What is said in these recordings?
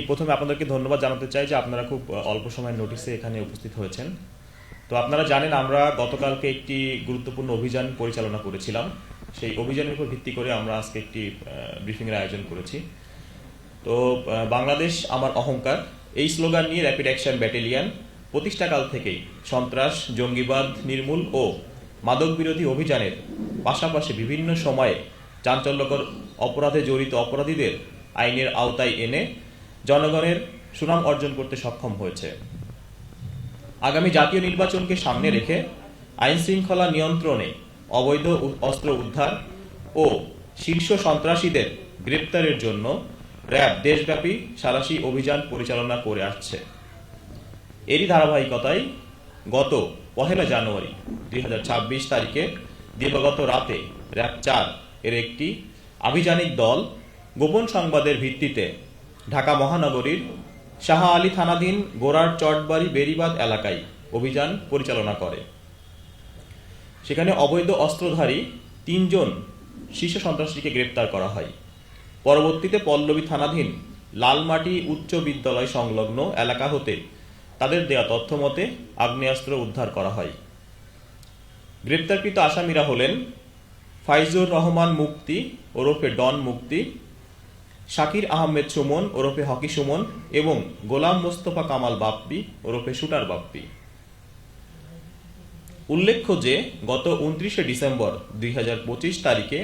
প্রথমে আপনাদেরকে ধন্যবাদ জানাতে চাই যে আপনারা খুব অল্প সময়ের নোটিসে এখানে উপস্থিত হয়েছেন। তো আপনারা জানেন আমরা গতকালকে একটি গুরুত্বপূর্ণ অভিযান পরিচালনা করেছিলাম। সেই অভিযানের উপর ভিত্তি করে আমরা আজকে একটি ব্রিফিংয়ের আয়োজন করেছি। তো বাংলাদেশ আমার অহংকার এই স্লোগান নিয়ে র্যাপিড অ্যাকশন ব্যাটালিয়ন প্রতিষ্ঠাকাল থেকেই সন্ত্রাস, জঙ্গিবাদ নির্মূল ও মাদক বিরোধী অভিযানের পাশাপাশি বিভিন্ন সময়ে চাঞ্চল্যকর অপরাধে জড়িত অপরাধীদের আইনের আওতায় এনে জনগণের সুনাম অর্জন করতে সক্ষম হয়েছে। আগামী জাতীয় নির্বাচনকে সামনে রেখে আইন শৃঙ্খলা নিয়ন্ত্রণে, অবৈধ অস্ত্র উদ্ধার ও শীর্ষ সন্ত্রাসীদের গ্রেপ্তারের জন্য র্যাব দেশব্যাপী সাঁড়াশি অভিযান পরিচালনা করে আসছে। এরই ধারাবাহিকতায় গত 1 জানুয়ারি 2026 তারিখে দিবাগত রাতে র্যাব 4 এর একটি আভিযানিক দল গোপন সংবাদের ভিত্তিতে ঢাকা মহানগরীর শাহ আলী থানাধীন গোরার চটবাড়ি বেড়িবাঁধ এলাকায় অভিযান পরিচালনা করে। সেখানে অবৈধ অস্ত্রধারী 3 জন শীর্ষ সন্ত্রাসীকে গ্রেপ্তার করা হয়। পরবর্তীতে পল্লবী থানাধীন লালমাটি উচ্চ বিদ্যালয় সংলগ্ন এলাকা হতে তাদের দেয়া তথ্য মতে আগ্নেয়াস্ত্র উদ্ধার করা হয়। গ্রেপ্তারকৃত আসামিরা হলেন ফাইজুর রহমান মুক্তি ওরফে ডন মুক্তি, শাকির আহমেদ সুমন ওরফে হকি সুমন এবং গোলাম মোস্তফা কামাল বাপ্পি ওরফে শুটার বাপ্পি। উল্লেখ্য যে গত 29 ডিসেম্বর 2025 তারিখে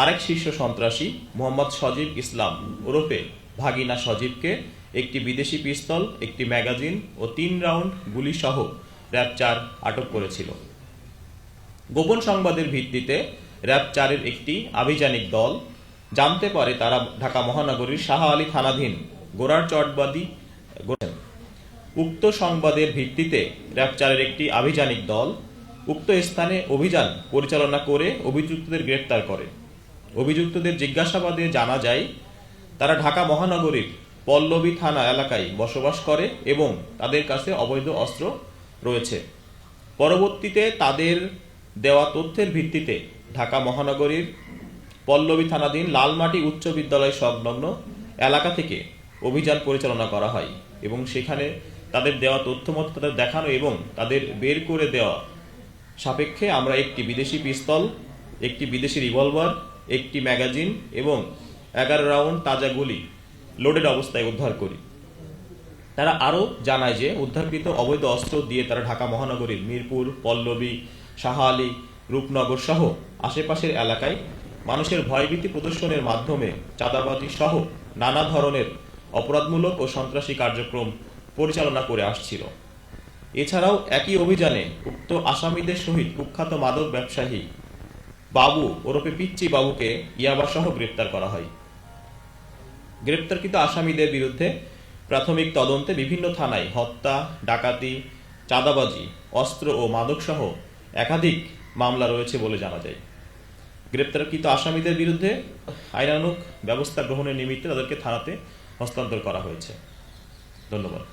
আরেক শীর্ষ সন্ত্রাসী মোহাম্মদ সজীব ইসলাম ওরফে ভাগিনা সজীবকে একটি বিদেশি পিস্তল, একটি ম্যাগাজিন ও 3 রাউন্ড গুলি সহ র্যাব 4 আটক করেছিল। গোপন সংবাদের ভিত্তিতে র্যাব 4 এর একটি আভিযানিক দল জানতে পারে তারা ঢাকা মহানগরীর শাহ আলী থানাধীন গোরার চটবাড়ি। উক্ত সংবাদের ভিত্তিতে র্যাব 4 এর একটি আভিযানিক দল উক্ত স্থানে অভিযান পরিচালনা করে অভিযুক্তদের গ্রেপ্তার করে। অভিযুক্তদের জিজ্ঞাসাবাদে জানা যায় তারা ঢাকা মহানগরীর পল্লবী থানা এলাকায় বসবাস করে এবং তাদের কাছে অবৈধ অস্ত্র রয়েছে। পরবর্তীতে তাদের দেওয়া তথ্যের ভিত্তিতে ঢাকা মহানগরীর পল্লবী থানাধীন লালমাটি উচ্চ বিদ্যালয় সংলগ্ন এলাকা থেকে অভিযান পরিচালনা করা হয় এবং সেখানে তাদের দেওয়া তথ্য মতো তাদের দেখানো এবং তাদের বের করে দেওয়া সাপেক্ষে আমরা একটি বিদেশি পিস্তল, একটি বিদেশি রিভলভার, একটি ম্যাগাজিন এবং 11 রাউন্ড তাজা গুলি লোডেড অবস্থায় উদ্ধার করি। তারা আরও জানায় যে উদ্ধারকৃত অবৈধ অস্ত্র দিয়ে তারা ঢাকা মহানগরীর মিরপুর, পল্লবী, শাহ আলী, রূপনগর সহ আশেপাশের এলাকায় মানুষের ভয়ভীতি প্রদর্শনের মাধ্যমে চাঁদাবাজি সহ নানা ধরনের অপরাধমূলক ও সন্ত্রাসী কার্যক্রম পরিচালনা করে আসছিল। এছাড়াও একই অভিযানে উক্ত আসামিদের সহিত কুখ্যাত মাদক ব্যবসায়ী বাবু ওরফে পিচ্চি বাবুকে ইয়াবা সহ গ্রেপ্তার করা হয়। গ্রেপ্তারকৃত আসামিদের বিরুদ্ধে প্রাথমিক তদন্তে বিভিন্ন থানায় হত্যা, ডাকাতি, চাঁদাবাজি, অস্ত্র ও মাদক সহ একাধিক মামলা রয়েছে বলে জানা যায়। গ্রেপ্তারকৃত আসামিদের বিরুদ্ধে আইনানুগ ব্যবস্থা গ্রহণের নিমিত্তে তাদেরকে থানাতে হস্তান্তর করা হয়েছে। ধন্যবাদ।